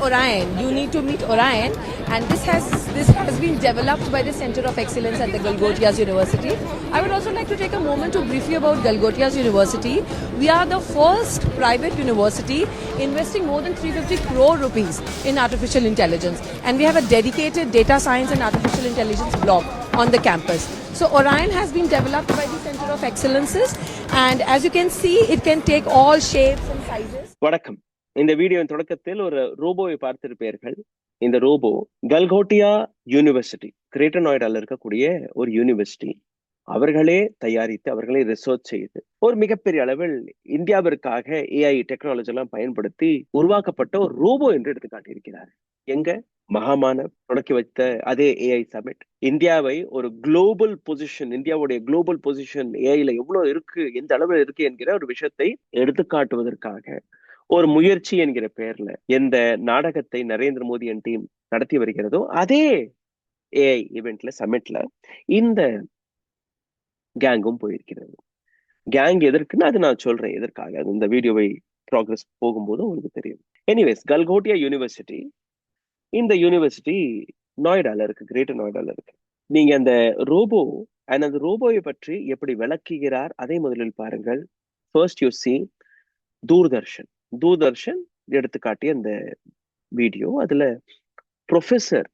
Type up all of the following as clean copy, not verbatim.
Orion. You need to meet Orion, and this has been developed by the Center of Excellence at the Galgotias University. I would also like to take a moment to brief you about Galgotias University. We are the first private university investing more than 350 crore rupees in artificial intelligence, and we have a dedicated data science and artificial intelligence block on the campus. So Orion has been developed by the Center of Excellences, and as you can see, it can take all shapes and sizes. வணக்கம். இந்த வீடியோவின் தொடக்கத்தில் ஒரு ரோபோவை பார்த்திருப்பீர்கள். இந்த robot கல்கோட்டியா university, greater நோய்டால இருக்கக்கூடிய ஒரு university, அவர்களே தயாரித்து அவர்களே ரிசர்ச் செய்து ஒரு மிகப்பெரிய அளவில் இந்தியாவிற்காக ஏஐ டெக்னாலஜி எல்லாம் பயன்படுத்தி உருவாக்கப்பட்ட ஒரு ரோபோ என்று எடுத்து காட்டியிருக்கிறார். எங்க மகாமானவ் தொடக்கி வைத்த அதே ஏஐ சமிட் இந்தியாவை ஒரு குளோபல் பொசிஷன், இந்தியாவுடைய குளோபல் பொசிஷன் ஏஐல எவ்வளவு இருக்கு, எந்த அளவில் இருக்கு என்கிற ஒரு விஷயத்தை எடுத்து காட்டுவதற்காக ஒரு முயற்சி என்கிற பெயர்ல எந்த நாடகத்தை நரேந்திர மோடி டீம் நடத்தி வருகிறதோ அதே ஏஐ ஈவெண்ட்ல சமிட்ல இந்த கேங்கும் போயிருக்கிறது. கேங் எதற்குன்னு அது நான் சொல்றேன் எதற்காக, இந்த வீடியோவை ப்ராக்ரஸ் போகும்போது உங்களுக்கு தெரியும். எனிவேஸ், கல்கோட்டியா யூனிவர்சிட்டி, இந்த யூனிவர்சிட்டி நோய்டால இருக்கு, கிரேட்டர் நோய்டால இருக்கு. நீங்க அந்த ரோபோ அண்ட் அந்த ரோபோவை பற்றி எப்படி விளக்குகிறார் அதை முதலில் பாருங்கள். ஃபர்ஸ்ட் யூ சி தூர்தர்ஷன் எடுத்து காட்டிய அந்த வீடியோ. அதுல ப்ரொஃபசர்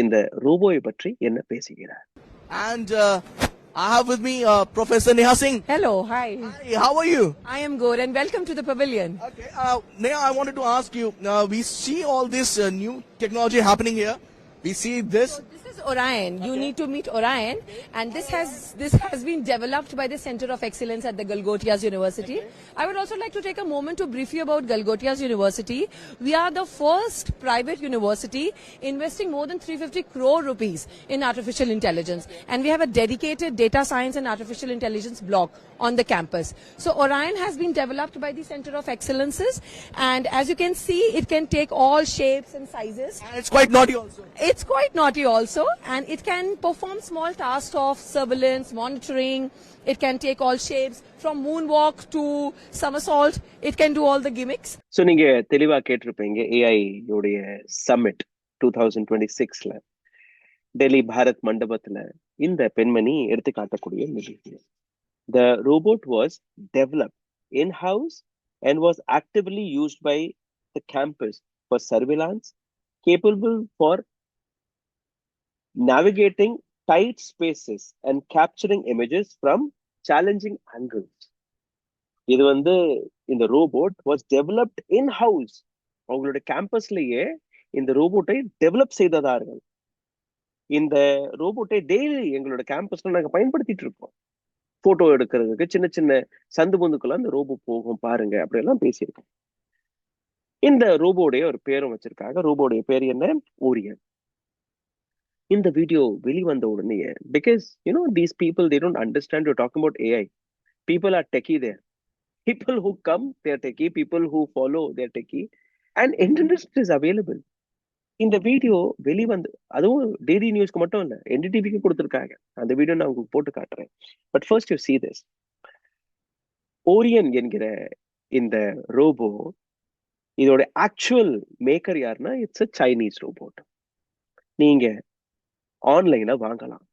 இந்த ரோபோவை பற்றி என்ன பேசுகிறார். And I have with me Professor Neha Singh. Hello, hi. Hi, how are you? I am good, and welcome to the pavilion. Okay, Neha, I wanted to ask you, we see all this new technology happening here. We see this. This is Orion. You need to meet Orion, and this has been developed by the Center of Excellence at the Galgotias University. I would also like to take a moment to brief you about Galgotias University. We are the first private university investing more than 350 crore rupees in artificial intelligence, and we have a dedicated data science and artificial intelligence block on the campus. So Orion has been developed by the Center of Excellences, and as you can see, it can take all shapes and sizes. And it's quite naughty also. It's quite naughty also, and it can perform small tasks of surveillance, monitoring. It can take all shapes from moonwalk to somersault. It can do all the gimmicks. So நீங்க தெளிவா கேட்டிருப்பீங்க. AI உடைய submit 2026ல Delhi Bharat மண்டபத்துல இந்த பெண்மணி எடுத்து காட்டக்கூடிய நிகழ்ச்சி. The robot was developed in-house and was actively used by the campus for surveillance, capable for navigating tight spaces and capturing images from challenging angles. இது இந்த ரோபோட் was developed in-house. அவங்களோட கேம்பஸ்லயே இந்த ரோபோட்டை டெவலப் செய்ததார்கள். இந்த ரோபோட்டை டெய்லி எங்களோட கேம்பஸ்ல நாங்க பயன்படுத்திட்டு இருக்கோம். Photo எடுக்கிறதுக்கு சின்ன சின்ன சந்து பொந்துக்குள்ள அந்த ரோபோ போகும் பாருங்க, அப்படி எல்லாம் பேசியிருக்கோம். இந்த ரோபோடைய ஒரு பேரும் வச்சிருக்காங்க. ரோபோடைய பேர் என்ன? ஓரியன். இந்த வீடியோ வெளிவந்த உடனே, because these people, they don't understand you're talking about AI. People are techie there. People who come, they're techie. People who follow, they're techie. And internet is available. இந்த வீடியோ வெளிவந்து, அதுவும் டெய்லி நியூஸ்க்கு மட்டும் இல்ல, என்டிடிவிக்கு கொடுத்துருக்காங்க. அந்த video நான் உங்களுக்கு போட்டு காட்டுறேன். But first you see this. ஓரியன் என்கிற இந்த ரோபோ, இதோட ஆக்சுவல் மேக்கர் யாருன்னா, இட்ஸ் a சைனீஸ் ரோபோட். நீங்க ஆன்லைன்ல வாங்கலாம்.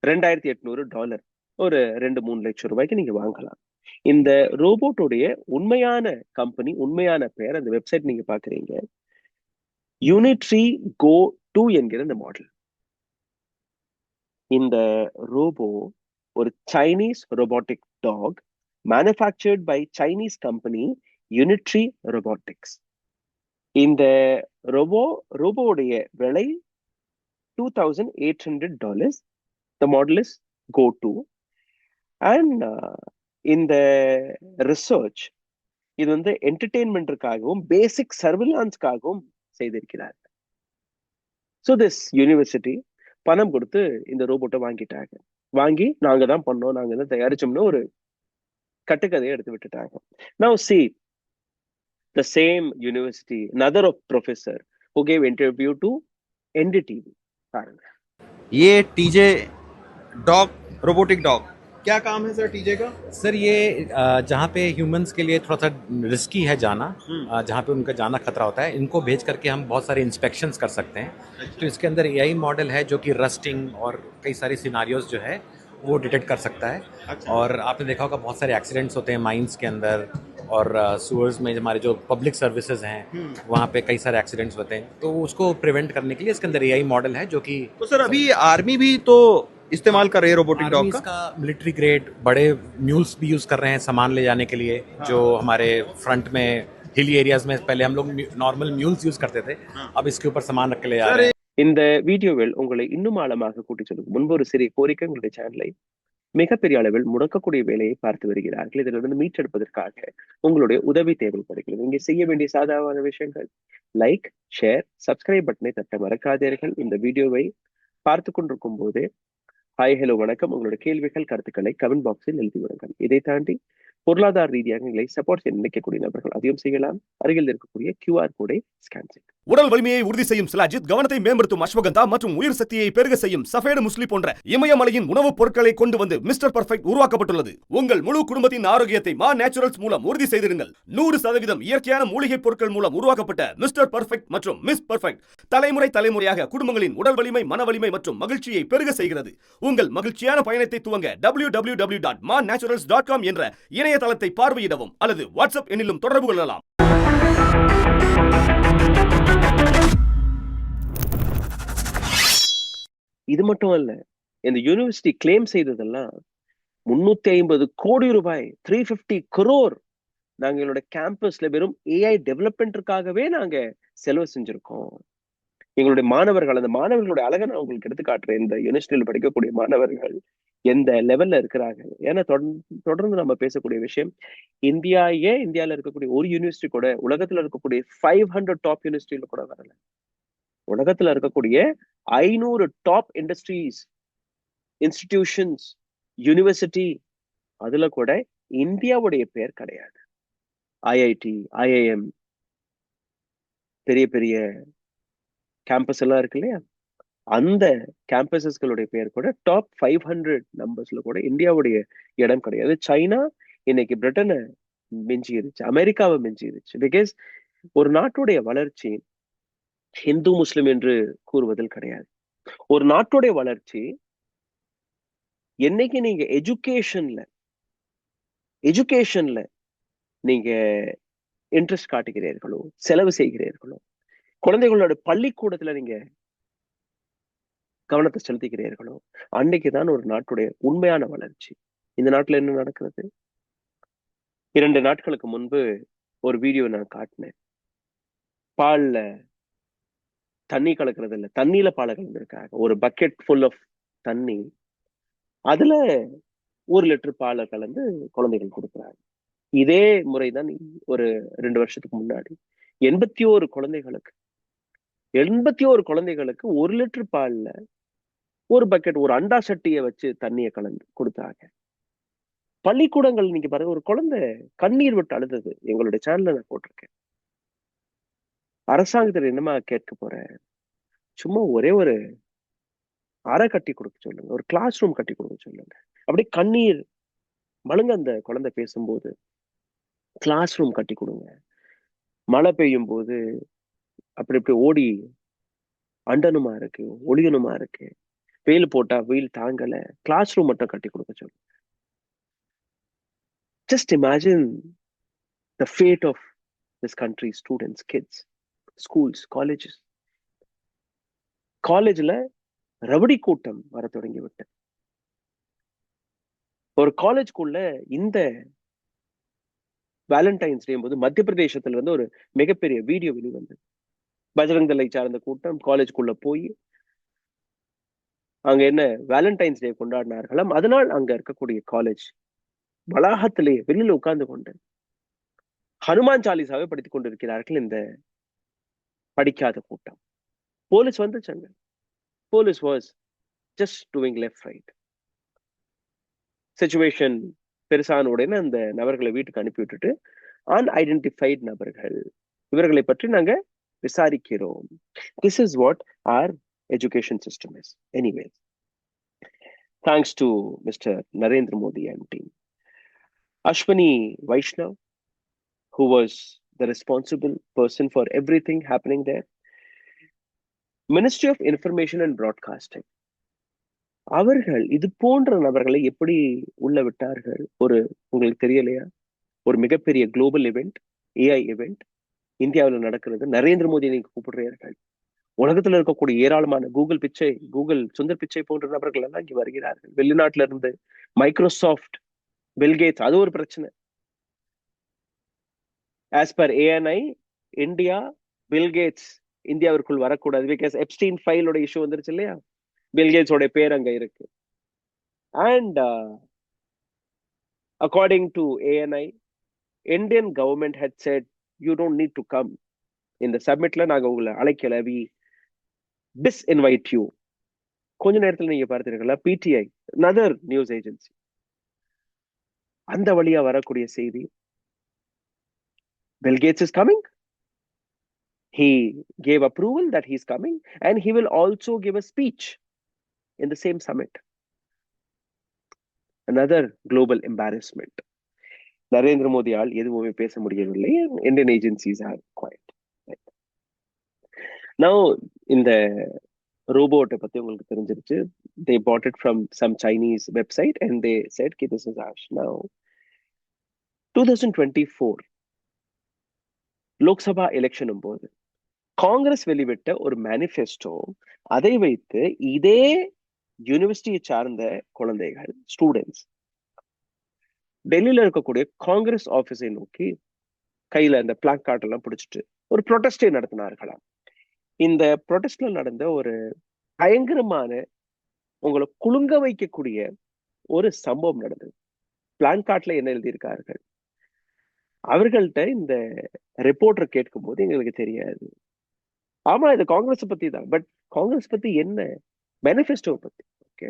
$2,800, ஒரு 2-3 லட்சம் ரூபாய்க்கு நீங்க வாங்கலாம். இந்த ரோபோட்டுடைய உண்மையான கம்பெனி, உண்மையான பெயர், அந்த வெப்சைட் நீங்க பாக்குறீங்க, யூனிட்ரி கோ 2 என்கிற இந்த மாடல். இந்த ரோபோ ஒரு Chinese robotic dog, manufactured by Chinese company Unitree Robotics. இந்த ரோபோவுடைய விலை $2,800. The model is Go 2. And இந்த ரிசர்ச் இது என்டர்டெயின்மெண்ட்டுக்காகவும் பேசிக் சர்விலான்ஸ்க்காகவும் செய்திருக்கிறார். ஸோ திஸ் யூனிவர்சிட்டி பணம் கொடுத்து இந்த ரோபோட்டை வாங்கிட்டாங்க. வாங்கி நாங்க தான் பண்ணோம், நாங்க தான் தயாரிச்சோம்னு ஒரு கட்டுக்கதையை எடுத்து விட்டுட்டாங்க. Now see, the same university, another professor who gave interview to NDTV. ये टीजे डॉग, रोबोटिक डॉग, क्या काम है सर टीजे का? सर ये जहाँ पे ह्यूमंस के लिए थोड़ा सा रिस्की है जाना, जहाँ पे उनका जाना खतरा होता है, इनको भेज करके हम बहुत सारे इंस्पेक्शंस कर सकते हैं। तो इसके अंदर एआई मॉडल है जो कि रस्टिंग और कई सारे सिनारियोज जो है वो डिटेक्ट कर सकता है। अच्छा। और आपने देखा होगा बहुत सारे एक्सीडेंट्स होते हैं माइंस के अंदर और सुअर्स में हमारे जो पब्लिक सर्विसेज हैं वहाँ पे कई सारे एक्सीडेंट्स होते हैं, तो उसको प्रिवेंट करने के लिए इसके अंदर एआई मॉडल है जो कि तो सर अभी आर्मी भी तो इस्तेमाल कर रही है रोबोटिक डॉग आर्मीज का? का मिलिट्री ग्रेड बड़े म्यूल्स भी यूज कर रहे हैं सामान ले जाने के लिए, जो हमारे फ्रंट में हिली एरियाज में पहले हम लोग नॉर्मल म्यूल्स यूज करते थे, अब इसके ऊपर सामान रख के ले जा रहे हैं। இந்த வீடியோவில் உங்களை இன்னும் ஆழமாக கூட்டிச் செல்லும் முன்பு ஒரு சிறிய கோரிக்கை, உங்களுடைய சேனலை மிகப்பெரிய அளவில் முடக்கக்கூடிய வேலையை பார்த்து வருகிறார்கள். இதிலிருந்து மீட்டெடுப்பதற்காக உங்களுடைய உதவி தேவைப்படுகிறது. இங்கே செய்ய வேண்டிய சாதாரண விஷயங்கள் லைக், ஷேர், சப்ஸ்கிரைப் பட்டனை தட்ட மறக்காதீர்கள். இந்த வீடியோவை பார்த்து கொண்டிருக்கும் போது ஹாய், ஹலோ, வணக்கம், உங்களுடைய கேள்விகள், கருத்துக்களை கமெண்ட் பாக்ஸில் எழுதி விடுங்கள். இதை தாண்டி பொருளாதார ரீதியாக எங்களை சப்போர்ட் செய்ய நினைக்கக்கூடிய நபர்கள் அதையும் செய்யலாம். அருகில் இருக்கக்கூடிய QR கோடை ஸ்கேன் செய்யும். உடல் வலிமையை உறுதி செய்யும் சிலாஜித், கவனத்தை மேம்படுத்தும் அஸ்வகந்தா மற்றும் உயிர் சக்தியை பெருக செய்யும் சஃபேடு முஸ்லி போன்ற இமயமலையின் உணவுப் பொருட்களை கொண்டு வந்து மிஸ்டர் பர்ஃபெக்ட் உருவாக்கப்பட்டுள்ளது. உங்கள் முழு குடும்பத்தின் ஆரோக்கியத்தை மா நேச்சுரல்ஸ் மூலம் உறுதி செய்திருங்கள். 100% இயற்கையான மூலிகை பொருட்கள் மூலம் உருவாக்கப்பட்ட மிஸ்டர் பர்ஃபெக்ட் மற்றும் மிஸ் பர்ஃபெக்ட் தலைமுறையாக குடும்பங்களின் உடல் வலிமை, மன வலிமை மற்றும் மகிழ்ச்சியை பெருக செய்கிறது. உங்கள் மகிழ்ச்சியான பயணத்தை துவங்க www.manaturals.com என்ற இணையதளத்தை பார்வையிடவும் அல்லது வாட்ஸ்அப் எண்ணிலும் தொடர்பு கொள்ளலாம். இது மட்டும் அல்ல, இந்த யூனிவர்சிட்டி கிளைம் செய்ததெல்லாம் 350 கோடி ரூபாய், 350 crore நாங்க எங்களோட கேம்பஸ்ல வெறும் ஏஐ டெவலப்மெண்ட்டுக்காகவே நாங்க செலவு செஞ்சிருக்கோம். எங்களுடைய மாணவர்கள், அந்த மாணவர்களுடைய அழகை நான் உங்களுக்கு எடுத்து காட்டுறேன். இந்த யூனிவர்சிட்டியில் படிக்கக்கூடிய மாணவர்கள் எந்த லெவல்ல இருக்கிறாங்க. ஏன்னா தொடர்ந்து நம்ம பேசக்கூடிய விஷயம், இந்தியால இருக்கக்கூடிய ஒரு யூனிவர்சிட்டி கூட உலகத்துல இருக்கக்கூடிய 500 டாப் யூனிவர்சிட்டியில கூட வரல. உலகத்துல இருக்கக்கூடிய 500 டாப் இன்ஸ்டிடியூஷன்ஸ், யூனிவர்சிட்டி, அதுல கூட இந்தியாவுடைய பேர் கிடையாது. ஐஐடி, IIM, பெரிய பெரிய கேம்பஸ் எல்லாம் இருக்கு இல்லையா, அந்த கேம்பஸஸ்களுடைய பேர் கூட டாப் 500 நம்பர்ஸ்ல கூட இந்தியாவுடைய இடம் கிடையாது. சைனா இன்னைக்கு பிரிட்டனை மிஞ்சிருச்சு, அமெரிக்காவை மிஞ்சிருச்சு. பிகாஸ் ஒரு நாட்டுடைய வளர்ச்சி ஹிந்து முஸ்லிம் என்று கூறுவதில் கிடையாது. ஒரு நாட்டுடைய வளர்ச்சி என்னைக்கு நீங்க எஜுகேஷன்ல நீங்க இன்ட்ரெஸ்ட் காட்டுகிறீர்களோ, செலவு செய்கிறீர்களோ, குழந்தைகளோட பள்ளிக்கூடத்துல நீங்க கவனத்தை செலுத்துகிறீர்களோ, அன்னைக்குதான் ஒரு நாட்டுடைய உண்மையான வளர்ச்சி. இந்த நாட்டுல என்ன நடக்கிறது? 2 நாட்களுக்கு முன்பு ஒரு வீடியோ நான் காட்டினேன். பால்ல தண்ணி கலக்கிறது இல்ல, தண்ணியில பாலை கலந்துருக்காங்க. ஒரு பக்கெட் ஃபுல் ஆஃப் தண்ணி, அதுல 1 லிட்டர் பாலை கலந்து குழந்தைகள் கொடுக்குறாங்க. இதே முறைதான் ஒரு 2 வருஷத்துக்கு முன்னாடி 81 குழந்தைகளுக்கு 1 லிட்டர் பால்ல ஒரு பக்கெட், ஒரு அண்டா சட்டியை வச்சு தண்ணியை கலந்து கொடுத்தாங்க. பள்ளிக்கூடங்கள் நீங்க பாருங்க, ஒரு குழந்தை கண்ணீர் விட்டு அழுதது. எங்களுடைய சேனல்ல நான் போட்டிருக்கேன். அரசாங்கத்துல என்னமா கேட்க போறேன், சும்மா ஒரே ஒரு அறை கட்டி கொடுக்க சொல்லுங்க, ஒரு கிளாஸ் ரூம் கட்டி கொடுக்க சொல்லுங்க. அப்படி கண்ணீர் மழுங்க அந்த குழந்தை பேசும்போது கிளாஸ் ரூம் கட்டி கொடுங்க. மழை பெய்யும் போது அப்படி ஓடி அண்டனுமா இருக்கு, ஒளியனுமா இருக்கு, வெயில் போட்டா வெயில் தாங்கல, கிளாஸ் ரூம் மட்டும் கட்டி கொடுக்க சொல்லுங்க. Just imagine the fate of this country, students, kids, schools, காலேஜ்ல ரவுடி கூட்டம் வர தொடங்கி விட்டு, ஒரு காலேஜ்குள்ள இந்த வேலண்டைன்ஸ் டே போது மத்திய பிரதேசத்துல இருந்து ஒரு மிகப்பெரிய வீடியோ வெளிவந்தது. பஜ்ரங் தளை சார்ந்த கூட்டம் காலேஜ்குள்ள போய் அங்க என்ன வேலண்டைன்ஸ் டே கொண்டாடினார்களாம். அதனால் அங்க இருக்கக்கூடிய காலேஜ் வளாகத்திலேயே வெளியில உட்கார்ந்து கொண்டு ஹனுமான் சாலிசாவை படித்துக் கொண்டிருக்கிறார்கள் இந்த படிக்காத கூட்டம். போலீஸ் வந்துச்சாங்க. Police was just doing left right. Situation பெருசான உடனே அந்த நபர்களை வீட்டுக்கு அனுப்பி விட்டுட்டு, அன்ஐடென்டிஃபைட் நபர்கள், இவர்களை பற்றி நாங்க விசாரிக்கிறோம். This is what our education system is. Anyways, thanks to Mr. Narendra Modi and team. Ashwini Vaishnav, who was the responsible person for everything happening there. Ministry of Information and Broadcasting. அவர்கள் இது போன்ற நபர்களை எப்படி உள்ள விட்டார்கள்? உங்களுக்கு தெரியலையா? ஒரு மிகப்பெரிய குளோபல் இவெண்ட், ஏஐ இவெண்ட் இந்தியாவில் நடக்கிறது. நரேந்திர மோடி நீங்க கூப்பிடுறீர்கள். உலகத்துல இருக்கக்கூடிய ஏராளமான கூகுள் சுந்தர் பிச்சை போன்ற நபர்கள் எல்லாம் இங்க வருகிறார்கள். வெளிநாட்டுல இருந்து மைக்ரோசாஃப்ட், பில்கேட்ஸ், அது ஒரு பிரச்சனை. As per ANI, India, Bill Gates இந்தியாவிற்குள் வரக்கூடாது. பிகாஸ் எப்ஸ்டீன் ஃபைலோட இஷ்யூ வந்துருச்சு இல்லையா? பில்கேட்ஸோட பேர் அங்க இருக்கு. And according to ANI, Indian government had said you don't need to come. இந்த சப்மிட்ல நாங்க உங்களை அழைக்கல, we disinvite you. கொஞ்ச நேரத்துல நீங்க பார்த்தீர்களா PTI, another நியூஸ் ஏஜென்சி, அந்த வழியா வரக்கூடிய செய்தி, Bill Gates is coming. He gave approval that he's coming and he will also give a speech in the same summit. Another global embarrassment. Narendra Modi all எதுவுமே பேச முடியவில்லை. Indian agencies are quiet. Now, இந்த ரோபோட்டை பத்தி உங்களுக்கு தெரிஞ்சிருச்சு. They bought it from some Chinese website and they said, okay, this is ours. Now, 2024 Lok Sabha எலெக்ஷனும் போது காங்கிரஸ் வெளிவிட்ட ஒரு manifesto, அதை வைத்து இதே யூனிவர்சிட்டியை சார்ந்த குழந்தைகள், ஸ்டூடெண்ட்ஸ், டெல்லியில இருக்கக்கூடிய காங்கிரஸ் ஆபீஸை நோக்கி கையில அந்த பிளாக் கார்ட் எல்லாம் பிடிச்சிட்டு ஒரு ப்ரொடெஸ்டே நடத்தினார்களாம். இந்த ப்ரொடெஸ்ட்ல நடந்த ஒரு பயங்கரமான, உங்களை குலுங்க வைக்கக்கூடிய ஒரு சம்பவம் நடந்தது. பிளாக் கார்ட்ல என்ன எழுதியிருக்கார்கள்? அவர்கள்ட்ட இந்த ரிப்போர்ட்டர் கேட்கும் போது எங்களுக்கு தெரியாது, ஆமா இது காங்கிரஸ் பத்தி தான், பட் காங்கிரஸ் பத்தி என்ன? மேனிஃபெஸ்டோ பத்தி. ஓகே,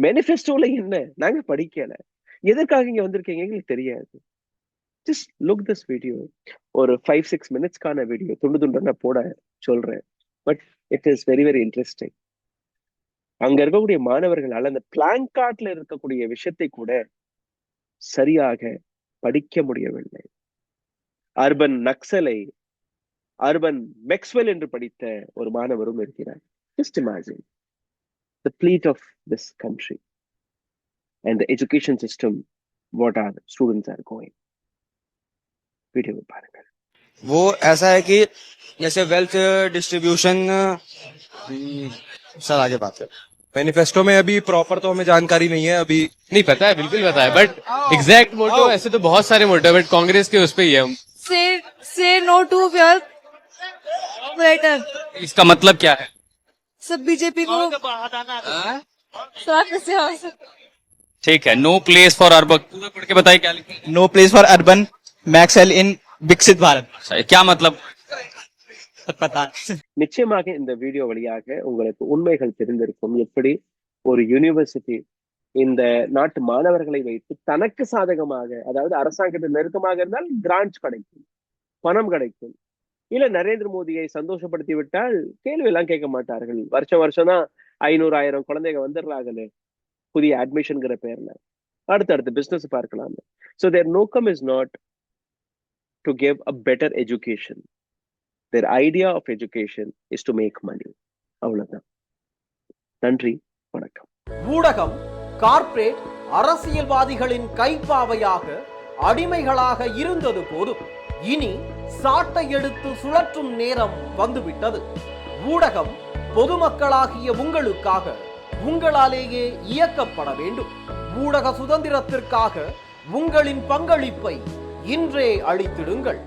மேனிஃபெஸ்டோல என்ன? நாங்க படிக்கல, எதற்காக இங்க வந்திருக்கீங்க எங்களுக்கு தெரியாது. Just look this video. ஒரு 5-6 மினிட்ஸ்க்கான வீடியோ, துண்டு நான் போட சொல்றேன், but it is very very interesting. அங்க இருக்கக்கூடிய மாணவர்களால் அந்த பிளாங்க் கார்ட்ல இருக்கக்கூடிய விஷயத்தை கூட சரியாக படிக்க முடியவில்லை. அர்பன் நக்சலை அர்பன் மேக்ஸ்வெல் என்று படித்த ஒரு மாணவரும் இருக்கிறார். Just imagine the plight of this country and the education system, what our students are going. Video में पाएंगे. वो ऐसा है कि जैसे वेल्थ डिस्ट्रीब्यूशन, सर आगे बात है. मैनिफेस्टो में अभी प्रॉपर तो हमें जानकारी नहीं है, अभी नहीं पता है, बिल्कुल पता है, बट एग्जैक्ट मोटो ऐसे तो बहुत सारे मोटो है, बट कांग्रेस के उस पे ही है. से नो टू वेयर बेटर. इसका मतलब क्या है? सब बीजेपी को स्वागत से. ठीक है, नो प्लेस फॉर अर्बन. पूरा पढ़ के बताइए क्या लिखा है. No place for urban Maxwell in Viksit Bharat. क्या मतलब? पता. நிச்சயமாக இந்த வீடியோ வழியாக உங்களுக்கு உண்மைகள் தெரிந்திருக்கும். எப்படி ஒரு யூனிவர்சிட்டி இந்த நாட்டு மாணவர்களை வைத்து தனக்கு சாதகமாக, அதாவது அரசாங்கத்தில் நெருக்கமாக இருந்தால் கிராண்ட்ஸ் கிடைக்கும், பணம் கிடைக்கும். இல்ல நரேந்திர மோடியை சந்தோஷப்படுத்தி விட்டால் கேள்வி எல்லாம் கேட்க மாட்டார்கள். வருஷம் தான் 500,000 குழந்தைங்க வந்துடுறாங்களே புதிய அட்மிஷன்ங்கிற பேர்ல, அடுத்தடுத்து பிசினஸ் பார்க்கலாம். So their nokam is not to give a better education. Their idea of education is to make money. அவ்வளவுதான். நன்றி, வணக்கம். ஊடகம் கார்ப்பரேட் அரசியல்வாதிகளின் கைப்பாவையாக, அடிமைகளாக இருந்தது போதும். இனி சாட்டை எடுத்து சுழற்றும் நேரம் வந்துவிட்டது. ஊடகம் பொதுமக்களாகிய உங்களுக்காக, உங்களாலேயே இயக்கப்பட வேண்டும். ஊடக சுதந்திரத்திற்காக உங்களின் பங்களிப்பை இன்றே அளித்திடுங்கள்.